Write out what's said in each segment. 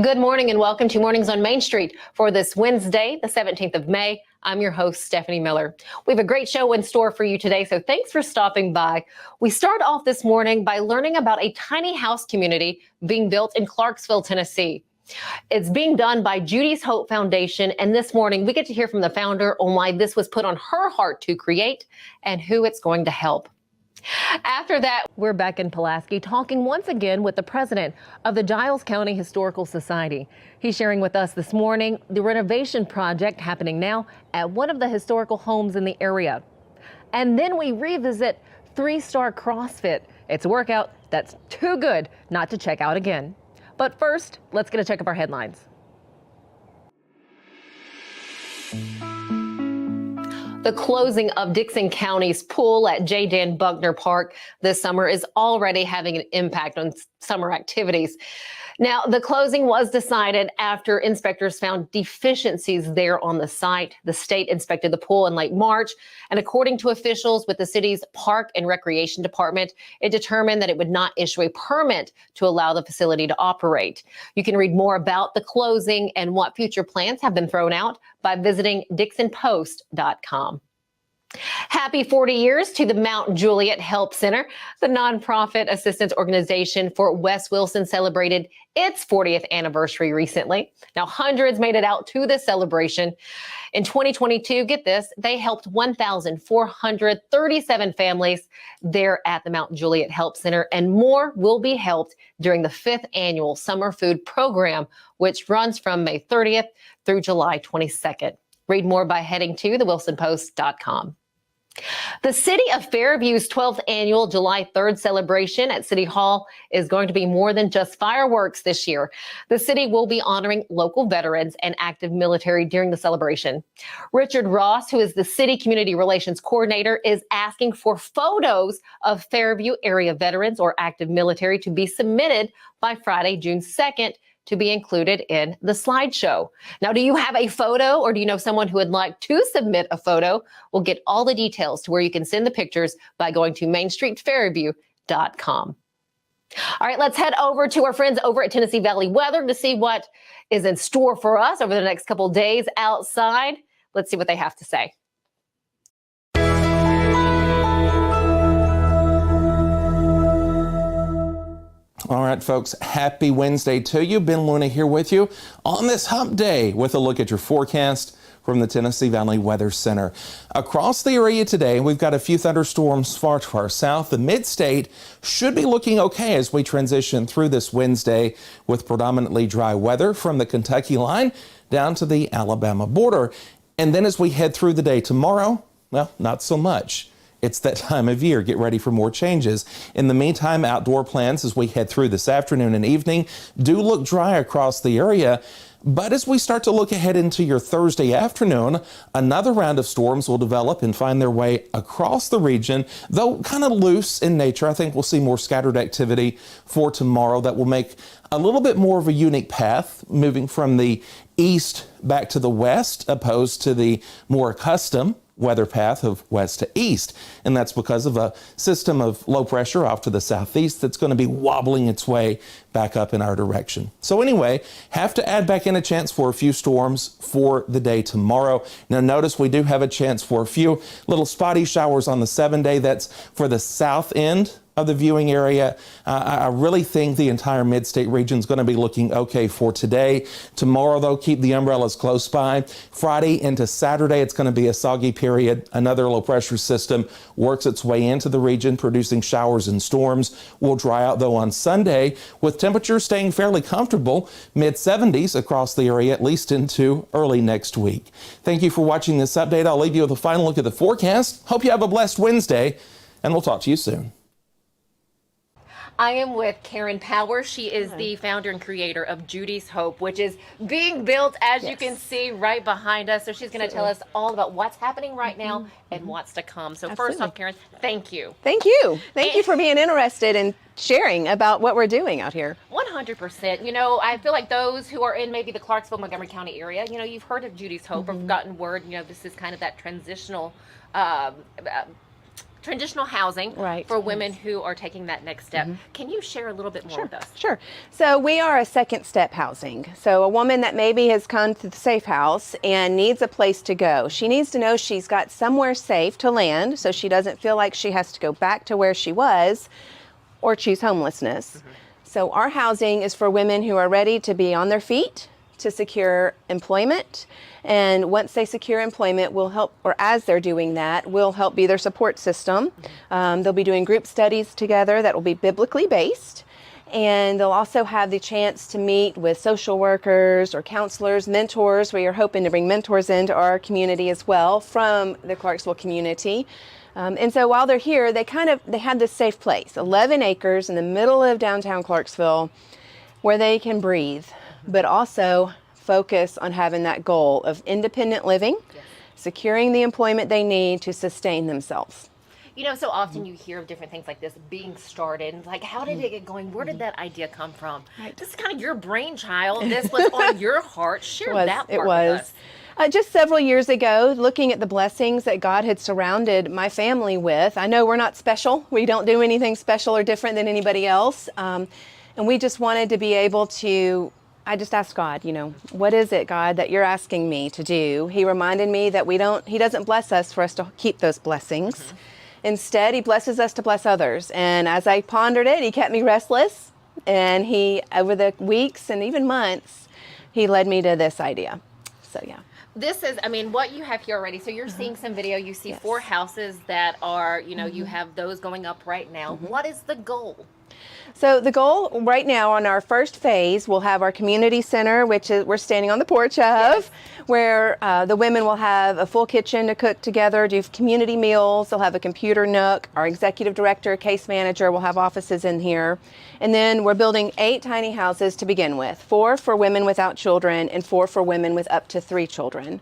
Good morning and welcome to Mornings on Main Street for this Wednesday, the 17th of May. I'm your host, Stefanie Miller. We have a great show in store for you today, so thanks for stopping by. We start off this morning by learning about a tiny house community being built in Clarksville, Tennessee. It's being done by Judy's Hope Foundation, and this morning we get to hear from the founder on why this was put on her heart to create and who it's going to help. After that, we're back in Pulaski talking once again with the president of the Giles County Historical Society. He's sharing with us this morning the renovation project happening now at one of the historical homes in the area. And then we revisit Star CrossFit. It's a workout that's too good not to check out again. But first, let's get a check of our headlines. The closing of Dickson County's pool at J. Dan Buckner Park this summer is already having an impact on summer activities. Now, the closing was decided after inspectors found deficiencies there on the site. The state inspected the pool in late March, and according to officials with the city's Park and Recreation Department, it determined that it would not issue a permit to allow the facility to operate. You can read more about the closing and what future plans have been thrown out by visiting DixonPost.com. Happy 40 years to the Mount Juliet Help Center. The nonprofit assistance organization for Wes Wilson celebrated its 40th anniversary recently. Now, hundreds made it out to this celebration. In 2022, get this, they helped 1,437 families there at the Mount Juliet Help Center, and more will be helped during the 5th annual Summer Food Program, which runs from May 30th through July 22nd. Read more by heading to thewilsonpost.com. The City of Fairview's 12th annual July 3rd celebration at City Hall is going to be more than just fireworks this year. The city will be honoring local veterans and active military during the celebration. Richard Ross, who is the City Community Relations Coordinator, is asking for photos of Fairview area veterans or active military to be submitted by Friday, June 2nd, to be included in the slideshow. Now, do you have a photo or do you know someone who would like to submit a photo? We'll get all the details to where you can send the pictures by going to mainstreetfairview.com. All right, let's head over to our friends over at Tennessee Valley Weather to see what is in store for us over the next couple of days outside. Let's see what they have to say. All right, folks, happy Wednesday to you. Ben Luna here with you on this hump day with a look at your forecast from the Tennessee Valley Weather Center. Across the area today, we've got a few thunderstorms far to our south. The mid-state should be looking okay as we transition through this Wednesday with predominantly dry weather from the Kentucky line down to the Alabama border. And then as we head through the day tomorrow, well, not so much. It's that time of year. Get ready for more changes. In the meantime, outdoor plans as we head through this afternoon and evening do look dry across the area. But as we start to look ahead into your Thursday afternoon, another round of storms will develop and find their way across the region, though kind of loose in nature. I think we'll see more scattered activity for tomorrow that will make a little bit more of a unique path, moving from the east back to the west, opposed to the more accustomed weather path of west to east. And that's because of a system of low pressure off to the southeast that's going to be wobbling its way back up in our direction. So anyway, have to add back in a chance for a few storms for the day tomorrow. Now notice we do have a chance for a few little spotty showers on the 7-day. That's for the south end of the viewing area. I really think the entire mid-state region is going to be looking okay for today. Tomorrow, though, keep the umbrellas close by. Friday into Saturday, it's going to be a soggy period. Another low pressure system works its way into the region, producing showers and storms. Will dry out, though, on Sunday, with temperatures staying fairly comfortable, mid-70s across the area, at least into early next week. Thank you for watching this update. I'll leave you with a final look at the forecast. Hope you have a blessed Wednesday, and we'll talk to you soon. I am with Karen Power. She is the founder and creator of Judy's Hope, which is being built, as you can see, right behind us. So she's going to tell us all about what's happening right now and what's to come. So first off, Karen, thank you. Thank you. Thank you for being interested in sharing about what we're doing out here. 100%. You know, I feel like those who are in maybe the Clarksville, Montgomery County area, you know, you've heard of Judy's Hope or gotten word, you know, this is kind of that transitional transitional housing Right. for women who are taking that next step. Can you share a little bit more with us? Sure. So we are a second step housing. So a woman that maybe has come to the safe house and needs a place to go. She needs to know she's got somewhere safe to land so she doesn't feel like she has to go back to where she was or choose homelessness. So our housing is for women who are ready to be on their feet, to secure employment. And once they secure employment, we'll help, or as they're doing that, we'll help be their support system. They'll be doing group studies together that will be biblically based. And they'll also have the chance to meet with social workers or counselors, mentors. We are hoping to bring mentors into our community as well from the Clarksville community. And so while they're here, they have this safe place, 11 acres in the middle of downtown Clarksville, where they can breathe, but also focus on having that goal of independent living, securing the employment they need to sustain themselves. You know, so often you hear of different things like this being started. Like, how did it get going? Where did that idea come from? This is kind of your brainchild. This was on your heart. Share that part with us. Just several years ago, looking at the blessings that God had surrounded my family with. I know we're not special. We don't do anything special or different than anybody else. And we just wanted to be able to, I just asked God, you know, what is it, God, that you're asking me to do? He reminded me that He doesn't bless us for us to keep those blessings. Instead, He blesses us to bless others. And as I pondered it, He kept me restless. And He, over the weeks and even months, He led me to this idea. So, yeah. This is, I mean, what you have here already. So you're seeing some video. You see 4 houses that are, you know, you have those going up right now. What is the goal? So the goal right now on our first phase, we'll have our community center, which is we're standing on the porch of, where the women will have a full kitchen to cook together, do community meals. They'll have a computer nook. Our executive director, case manager will have offices in here. And then we're building 8 tiny houses to begin with, 4 for women without children and 4 for women with up to 3 children.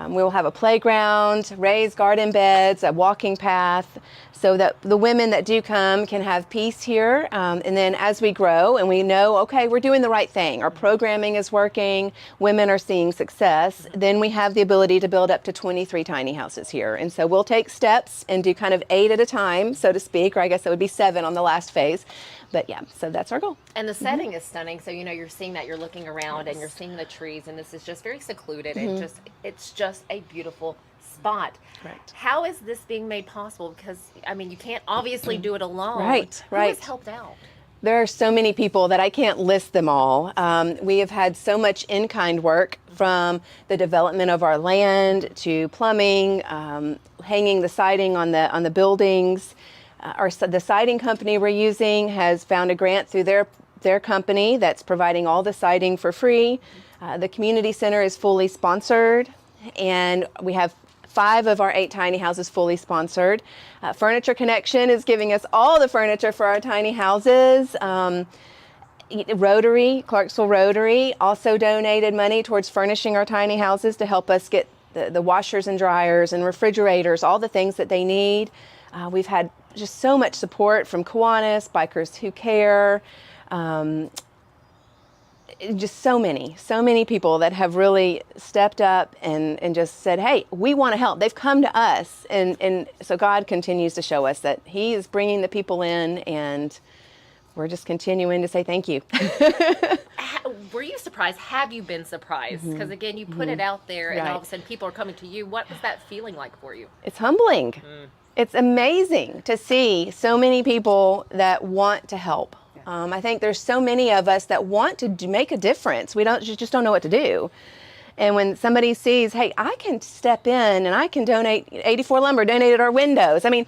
We'll have a playground, raised garden beds, a walking path, so that the women that do come can have peace here. And then as we grow and we know, okay, we're doing the right thing, our programming is working, women are seeing success, then we have the ability to build up to 23 tiny houses here. And so we'll take steps and do kind of 8 at a time, so to speak, or I guess it would be 7 on the last phase. But yeah, so that's our goal. And the setting is stunning. So, you know, you're seeing that, you're looking around and you're seeing the trees, and this is just very secluded and it's just a beautiful spot. Correct. How is this being made possible? Because, I mean, you can't obviously do it alone. Right. Who has helped out? There are so many people that I can't list them all. We have had so much in-kind work, from the development of our land to plumbing, hanging the siding on the buildings. The siding company we're using has found a grant through their company that's providing all the siding for free. The community center is fully sponsored, and we have 5 of our 8 tiny houses fully sponsored. Furniture Connection is giving us all the furniture for our tiny houses. Clarksville Rotary also donated money towards furnishing our tiny houses to help us get the washers and dryers and refrigerators, all the things that they need. We've had just so much support from Kiwanis, Bikers Who Care, just so many people that have really stepped up and just said, hey, we want to help. They've come to us. And so God continues to show us that He is bringing the people in, and we're just continuing to say thank you. Were you surprised? Have you been surprised? Because again, you put it out there and all of a sudden people are coming to you. What was that feeling like for you? It's humbling. It's amazing to see so many people that want to help. I think there's so many of us that want to make a difference. We just don't know what to do. And when somebody sees, hey, I can step in and I can donate, 84 Lumber donated our windows. I mean,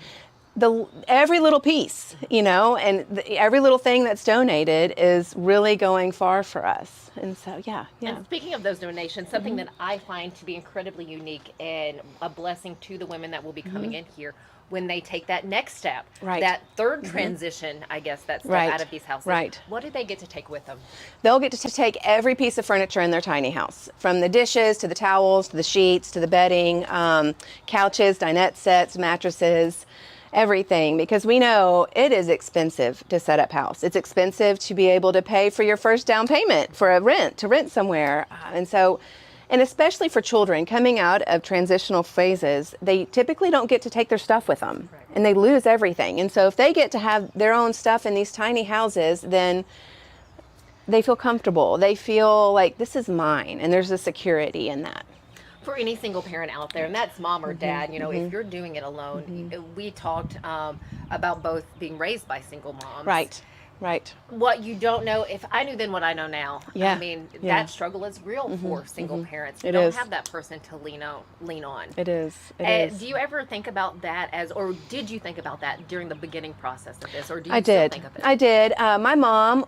every little piece, you know, and every little thing that's donated is really going far for us. And so, yeah. And speaking of those donations, something that I find to be incredibly unique and a blessing to the women that will be coming in here when they take that next step, that third transition, I guess, that step out of these houses. What do they get to take with them? They'll get to take every piece of furniture in their tiny house, from the dishes to the towels to the sheets to the bedding, couches, dinette sets, mattresses, everything, because we know it is expensive to set up house. It's expensive to be able to pay for your first down payment for to rent somewhere. And so And especially for children coming out of transitional phases, they typically don't get to take their stuff with them, and they lose everything. And so if they get to have their own stuff in these tiny houses, then they feel comfortable. They feel like this is mine, and there's a security in that. For any single parent out there, and that's mom or dad, you know, if you're doing it alone, we talked about both being raised by single moms. Right. Right. What you don't know, if I knew then what I know now, Yeah. I mean, Yeah. that struggle is real for single parents. You It don't is. have that person to lean on. It is. It is. Do you ever think about that or did you think about that during the beginning process of this, or do you I still did. think of it? I did. My mom,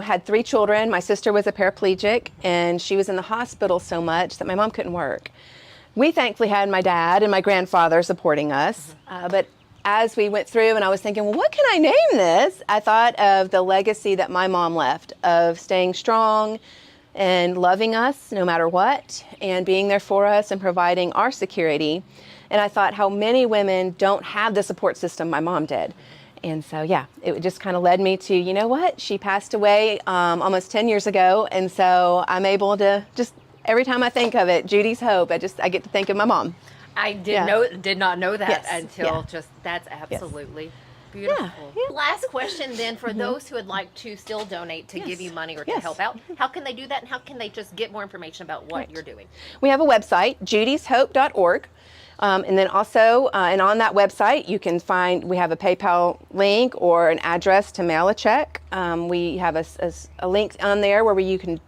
had 3 children. My sister was a paraplegic, and she was in the hospital so much that my mom couldn't work. We thankfully had my dad and my grandfather supporting us, but as we went through and I was thinking, well, what can I name this? I thought of the legacy that my mom left of staying strong and loving us no matter what, and being there for us and providing our security. And I thought how many women don't have the support system my mom did. And so, yeah, it just kind of led me to, you know what? She passed away almost 10 years ago. And so I'm able to just, every time I think of it, Judy's Hope, I get to think of my mom. I did not know that until that's absolutely beautiful. Yeah. Last question then, for those who would like to still donate to give you money or to help out, how can they do that, and how can they just get more information about what you're doing? We have a website, judyshope.org. And then also, and on that website, you can find, we have a PayPal link or an address to mail a check. We have a link on there where you can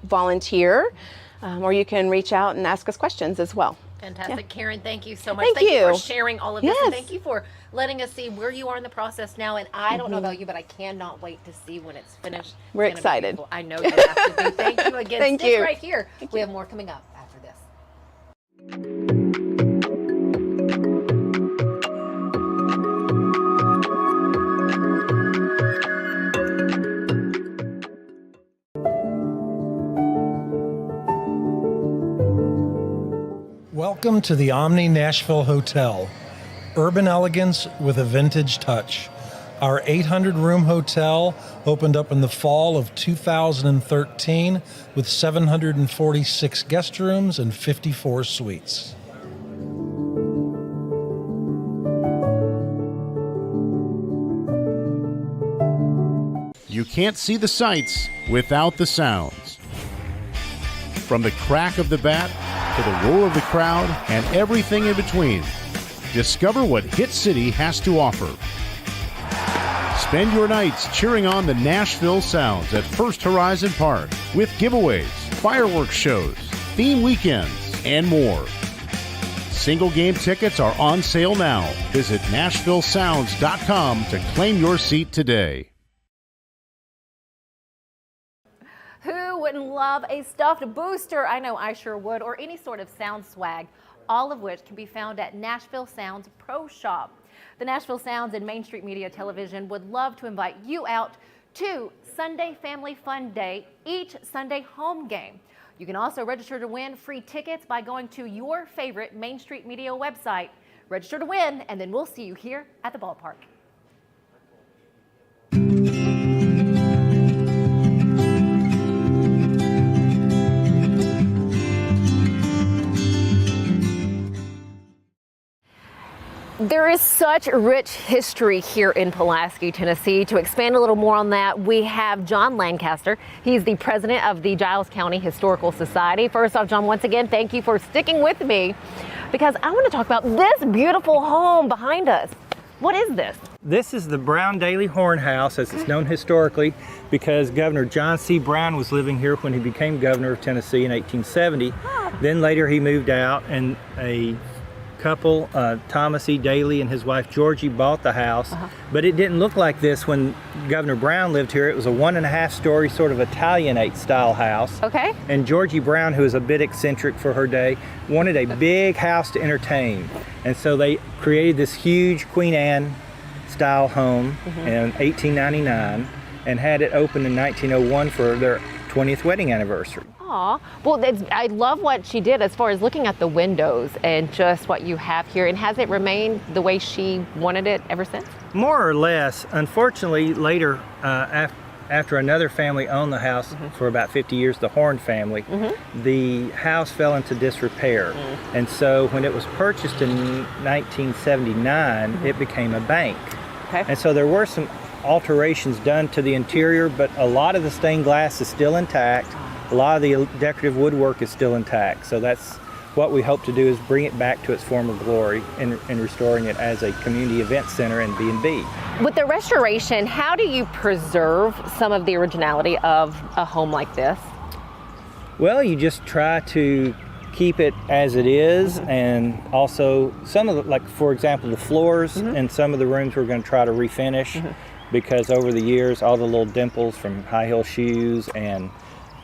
volunteer, or you can reach out and ask us questions as well. Fantastic. Karen, thank you so much. Thank you for sharing all of this. And thank you for letting us see where you are in the process now. And I don't know about you, but I cannot wait to see when it's finished. We're excited. I know you have to be. Thank you again. Thank Stick you. right here. We have more coming up after this. Welcome to the Omni Nashville Hotel. Urban elegance with a vintage touch. Our 800-room hotel opened up in the fall of 2013 with 746 guest rooms and 54 suites. You can't see the sights without the sounds. From the crack of the bat to the roar of the crowd and everything in between, discover what Hit City has to offer. Spend your nights cheering on the Nashville Sounds at First Horizon Park with giveaways, fireworks shows, theme weekends, and more. Single game tickets are on sale now. Visit NashvilleSounds.com to claim your seat today. Who wouldn't love a stuffed booster? I know I sure would, or any sort of sound swag, all of which can be found at Nashville Sounds Pro Shop. The Nashville Sounds and Main Street Media Television would love to invite you out to Sunday Family Fun Day, each Sunday home game. You can also register to win free tickets by going to your favorite Main Street Media website. Register to win, and then we'll see you here at the ballpark. There is such rich history here in Pulaski, Tennessee. To expand a little more on that, we have John Lancaster. He's the president of the Giles County Historical Society. First off, John, once again, thank you for sticking with me because I want to talk about this beautiful home behind us. What is this? This is the Brown Daly Horn House, as it's known historically, because Governor John C. Brown was living here when he became governor of Tennessee in 1870. Then later he moved out, and a couple, Thomas E. Daly and his wife Georgie, bought the house, but it didn't look like this when Governor Brown lived here. It was a 1.5-story sort of Italianate style house. Okay. And Georgie Brown, who was a bit eccentric for her day, wanted a big house to entertain. And so they created this huge Queen Anne style home in 1899 and had it open in 1901 for their 20th wedding anniversary. Aw, well, I love what she did as far as looking at the windows and just what you have here. And has it remained the way she wanted it ever since? More or less. Unfortunately, later, after another family owned the house for about 50 years, the Horn family, the house fell into disrepair. And so when it was purchased in 1979, it became a bank. Okay. And so there were some alterations done to the interior, but a lot of the stained glass is still intact. A lot of the decorative woodwork is still intact. So that's what we hope to do, is bring it back to its former glory in restoring it as a community event center and B&B. With the restoration, how do you preserve some of the originality of a home like this? Well, you just try to keep it as it is, and also some of the, like for example, the floors in some of the rooms we're going to try to refinish, because over the years all the little dimples from high heel shoes and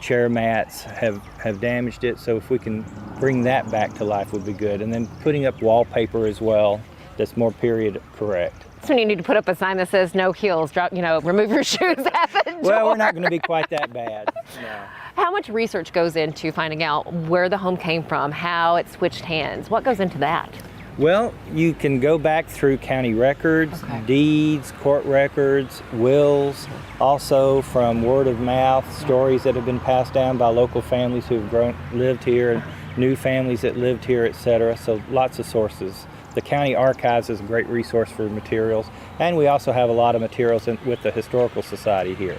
chair mats have damaged it. So if we can bring that back to life would be good. And then putting up wallpaper as well that's more period correct. So you need to put up a sign that says no heels, drop, remove your shoes at the door. Well, we're not going to be quite that bad. No. How much research goes into finding out where the home came from, how it switched hands? What goes into that? Well, you can go back through county records, deeds, court records, wills, also from word of mouth, stories that have been passed down by local families who have lived here, and new families that lived here, etc. So lots of sources. The county archives is a great resource for materials, and we also have a lot of materials with the Historical Society here,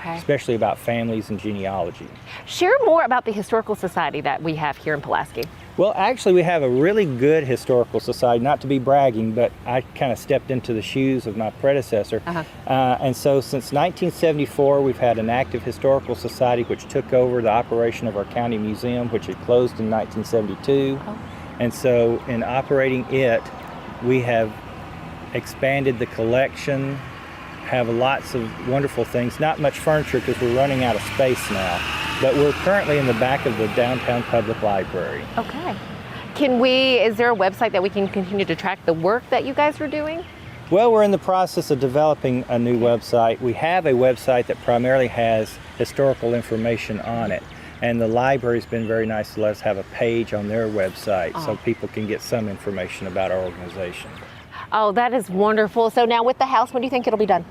especially about families and genealogy. Share more about the Historical Society that we have here in Pulaski. Well, actually, we have a really good historical society, not to be bragging, but I kind of stepped into the shoes of my predecessor. And so since 1974, we've had an active historical society which took over the operation of our county museum, which had closed in 1972. And so in operating it, we have expanded the collection, have lots of wonderful things, not much furniture because we're running out of space now. But we're currently in the back of the downtown public library. Okay. Is there a website that we can continue to track the work that you guys are doing? Well, we're in the process of developing a new website. We have a website that primarily has historical information on it. And the library's been very nice to let us have a page on their website so people can get some information about our organization. Oh, that is wonderful. So now with the house, when do you think it'll be done?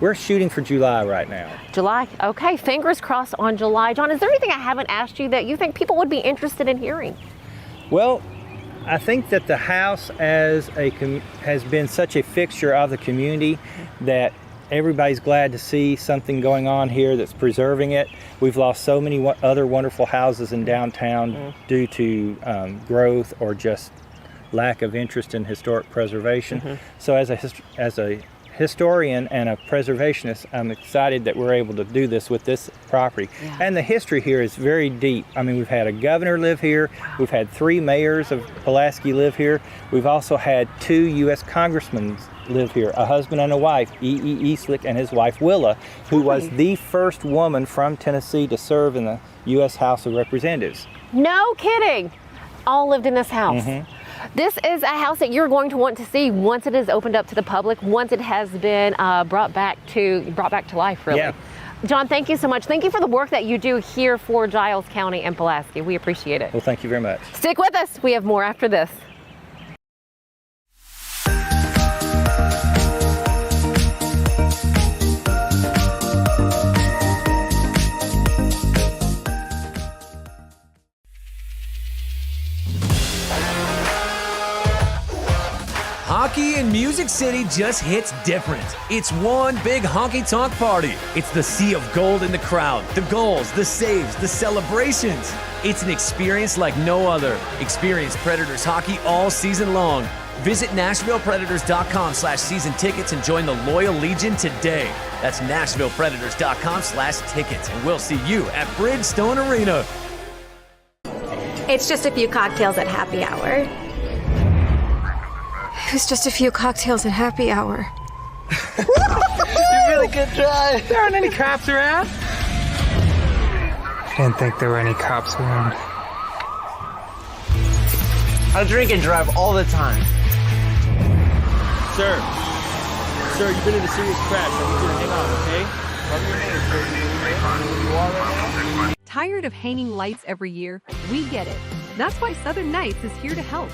We're shooting for July right now. July. Okay, fingers crossed on July. John, is there anything I haven't asked you that you think people would be interested in hearing? Well, I think that the house has been such a fixture of the community that everybody's glad to see something going on here that's preserving it. We've lost so many other wonderful houses in downtown due to growth or just lack of interest in historic preservation. So as a historian and a preservationist, I'm excited that we're able to do this with this property. And the history here is very deep. I mean, we've had a governor live here. We've had 3 mayors of Pulaski live here. We've also had 2 U.S. congressmen live here, a husband and a wife, E.E. Eastlick and his wife Willa, who was the first woman from Tennessee to serve in the U.S. House of Representatives. No kidding. All lived in this house. This is a house that you're going to want to see once it is opened up to the public, once it has been brought back to life, really. Yeah. John, thank you so much. Thank you for the work that you do here for Giles County and Pulaski. We appreciate it. Well, thank you very much. Stick with us. We have more after this. Hockey in Music City just hits different. It's one big honky-tonk party. It's the sea of gold in the crowd, the goals, the saves, the celebrations. It's an experience like no other. Experience Predators hockey all season long. Visit NashvillePredators.com/season tickets and join the Loyal Legion today. That's NashvillePredators.com/tickets, and we'll see you at Bridgestone Arena. It's just a few cocktails at happy hour. It was just a few cocktails at happy hour. You really good try. There aren't any cops around. I didn't think there were any cops around. I drink and drive all the time. Sir, you've been in a serious crash. I need you to hang on, okay? Tell me your name, sir. Where you are right now? Tired of hanging lights every year? We get it. That's why Southern Nights is here to help.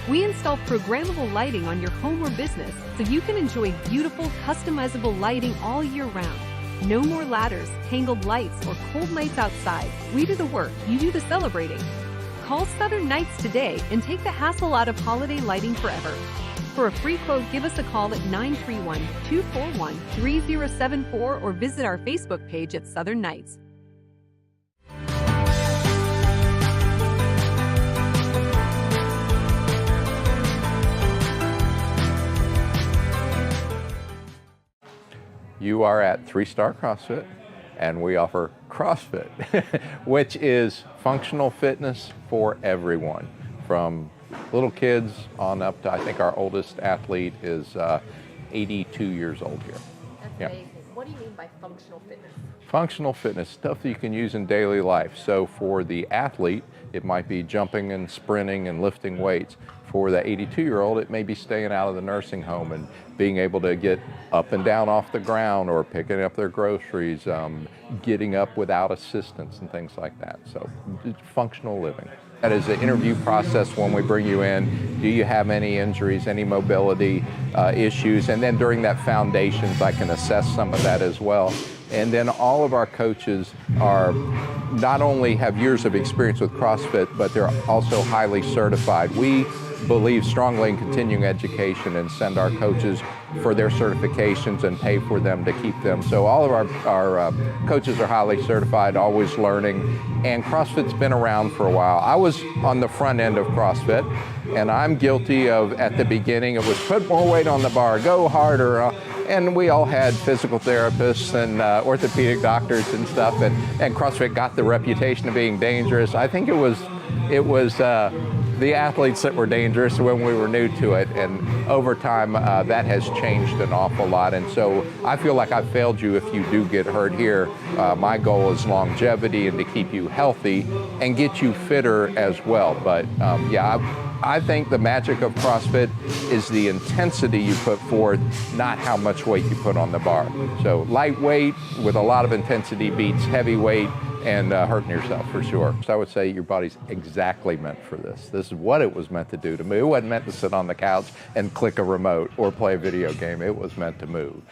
We install programmable lighting on your home or business so you can enjoy beautiful, customizable lighting all year round. No more ladders, tangled lights, or cold nights outside. We do the work, you do the celebrating. Call Southern Nights today and take the hassle out of holiday lighting forever. For a free quote, give us a call at 931-241-3074 or visit our Facebook page at Southern Nights. You are at 3-Star CrossFit, and we offer CrossFit, which is functional fitness for everyone, from little kids on up to, I think our oldest athlete is 82 years old here. That's amazing. What do you mean by functional fitness? Functional fitness, stuff that you can use in daily life. So for the athlete, it might be jumping and sprinting and lifting weights. For the 82-year-old, it may be staying out of the nursing home and being able to get up and down off the ground, or picking up their groceries, getting up without assistance and things like that. So functional living. That is the interview process when we bring you in. Do you have any injuries, any mobility issues? And then during that foundations, I can assess some of that as well. And then all of our coaches are not only have years of experience with CrossFit, but they're also highly certified. We believe strongly in continuing education and send our coaches for their certifications and pay for them to keep them. So all of our coaches are highly certified, always learning, and CrossFit's been around for a while. I was on the front end of CrossFit, and I'm guilty of, at the beginning, it was put more weight on the bar, go harder, and we all had physical therapists and orthopedic doctors and stuff, and CrossFit got the reputation of being dangerous. I think it was the athletes that were dangerous when we were new to it, and over time that has changed an awful lot. And so I feel like I've failed you if you do get hurt here. My goal is longevity and to keep you healthy and get you fitter as well. But I think the magic of CrossFit is the intensity you put forth, not how much weight you put on the bar. So lightweight with a lot of intensity beats heavyweight and hurting yourself for sure. So I would say your body's exactly meant for this. This is what it was meant to do, to move. It wasn't meant to sit on the couch and click a remote or play a video game. It was meant to move.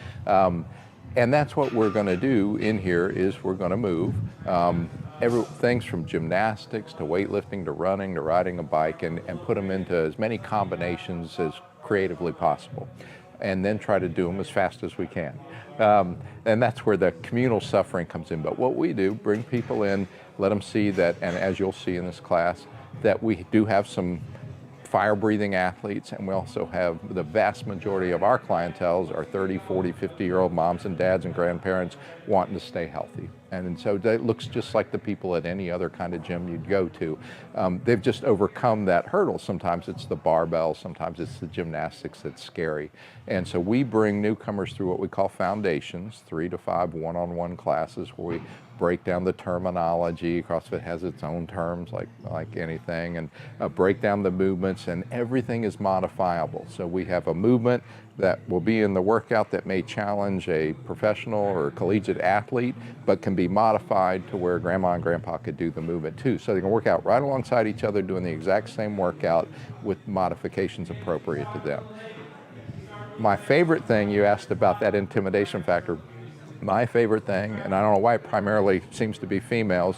And that's what we're gonna do in here, is we're gonna move. Things from gymnastics to weightlifting to running to riding a bike, and put them into as many combinations as creatively possible, and then try to do them as fast as we can. And that's where the communal suffering comes in. But what we do, bring people in, let them see that, and as you'll see in this class, that we do have some fire-breathing athletes, and we also have the vast majority of our clientele are 30, 40, 50-year-old moms and dads and grandparents wanting to stay healthy. And so that looks just like the people at any other kind of gym you'd go to. They've just overcome that hurdle. Sometimes it's the barbell, sometimes it's the gymnastics that's scary. And so we bring newcomers through what we call foundations, 3 to 5 one-on-one classes where we break down the terminology. CrossFit has its own terms like anything, and break down the movements, and everything is modifiable. So we have a movement that will be in the workout that may challenge a professional or collegiate athlete, but can be modified to where grandma and grandpa could do the movement too. So they can work out right alongside each other doing the exact same workout with modifications appropriate to them. My favorite thing, you asked about that intimidation factor. My favorite thing, and I don't know why it primarily seems to be females,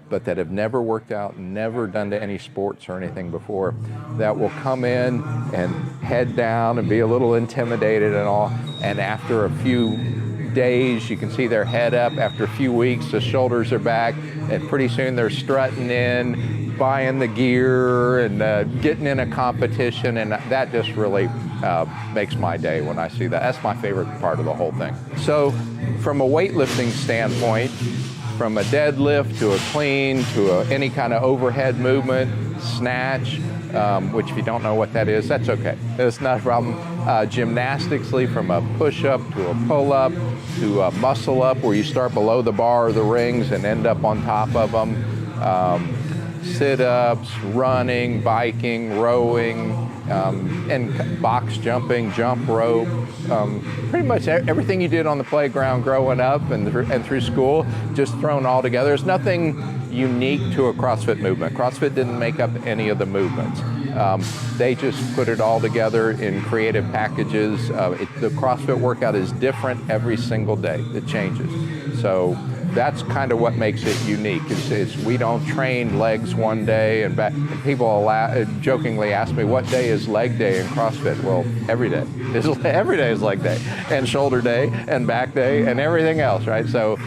but that have never worked out, never done to any sports or anything before, that will come in and head down and be a little intimidated and all, and after a few days you can see their head up. After a few weeks the shoulders are back, and pretty soon they're strutting in, buying the gear and getting in a competition, and that just really makes my day when I see that. That's my favorite part of the whole thing. So from a weightlifting standpoint, from a deadlift to a clean to any kind of overhead movement, snatch, which if you don't know what that is, that's okay. It's not a problem. Gymnastically, from a push-up to a pull-up to a muscle-up where you start below the bar or the rings and end up on top of them. Sit-ups, running, biking, rowing, and box jumping, jump rope, pretty much everything you did on the playground growing up and through school, just thrown all together. There's nothing unique to a CrossFit movement. CrossFit didn't make up any of the movements. They just put it all together in creative packages. The CrossFit workout is different every single day. It changes. So that's kind of what makes it unique. Is we don't train legs one day and back. And people jokingly ask me, what day is leg day in CrossFit? Well, every day. Every day is leg day, and shoulder day, and back day, and everything else, right? So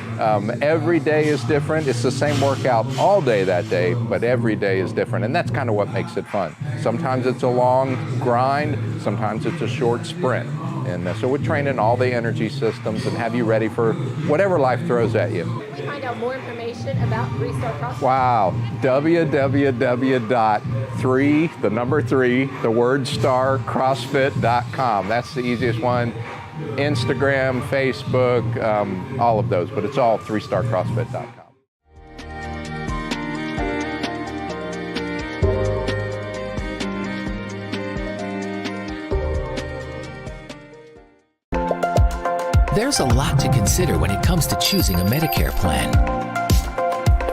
every day is different. It's the same workout all day that day, but every day is different, and that's kind of what makes it fun. Sometimes it's a long grind, sometimes it's a short sprint. And so we're training all the energy systems and have you ready for whatever life throws at you. We find out more information about 3-Star CrossFit. Wow, www.3starcrossfit.com. That's the easiest one. Instagram, Facebook, all of those, but it's all 3starcrossfit.com. There's a lot to consider when it comes to choosing a Medicare plan.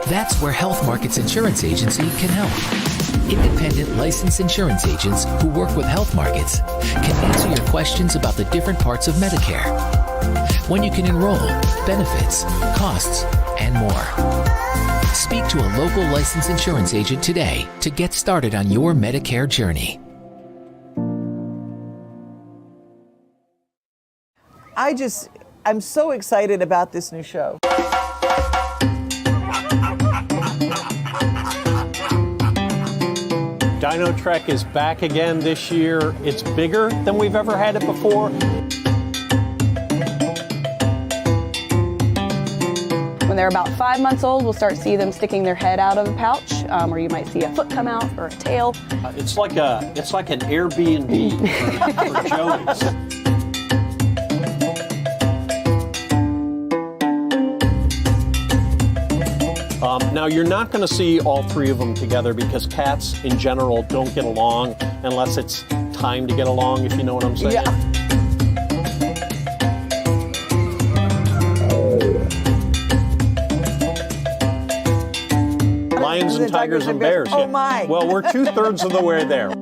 That's where Health Markets Insurance Agency can help. Independent licensed insurance agents who work with Health Markets can answer your questions about the different parts of Medicare, when you can enroll, benefits, costs, and more. Speak to a local licensed insurance agent today to get started on your Medicare journey. I'm so excited about this new show. Dino Trek is back again this year. It's bigger than we've ever had it before. When they're about 5 months old, we'll start seeing them sticking their head out of a pouch, or you might see a foot come out or a tail. It's like an Airbnb for Joey's. Now, you're not going to see all three of them together because cats in general don't get along unless it's time to get along, if you know what I'm saying. Yeah. Lions and tigers and bears. Oh, yeah. my. Well, we're 2/3 of the way there.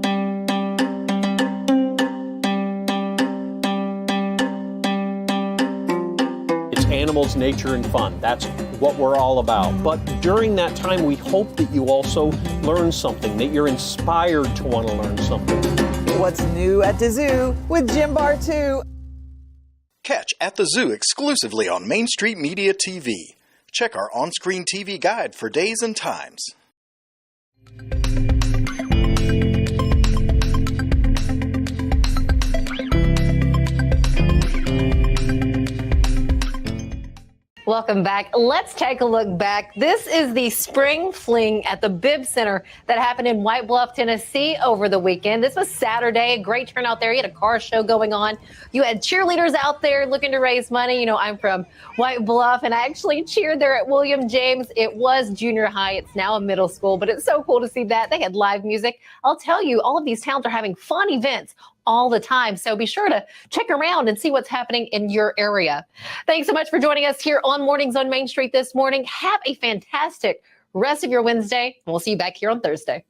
Animals, nature, and fun. That's what we're all about. But during that time, we hope that you also learn something, that you're inspired to want to learn something. What's new at the zoo with Jim Bar 2. Catch At the Zoo exclusively on Main Street Media TV. Check our on-screen TV guide for days and times. Welcome back. Let's take a look back. This is the spring fling at the Bibb Center that happened in White Bluff, Tennessee over the weekend. This was Saturday, a great turnout there. You had a car show going on. You had cheerleaders out there looking to raise money. You know, I'm from White Bluff, and I actually cheered there at William James. It was junior high. It's now a middle school, but it's so cool to see that. They had live music. I'll tell you, all of these towns are having fun events all the time. So be sure to check around and see what's happening in your area. Thanks so much for joining us here on Mornings on Main Street this morning. Have a fantastic rest of your Wednesday, and we'll see you back here on Thursday.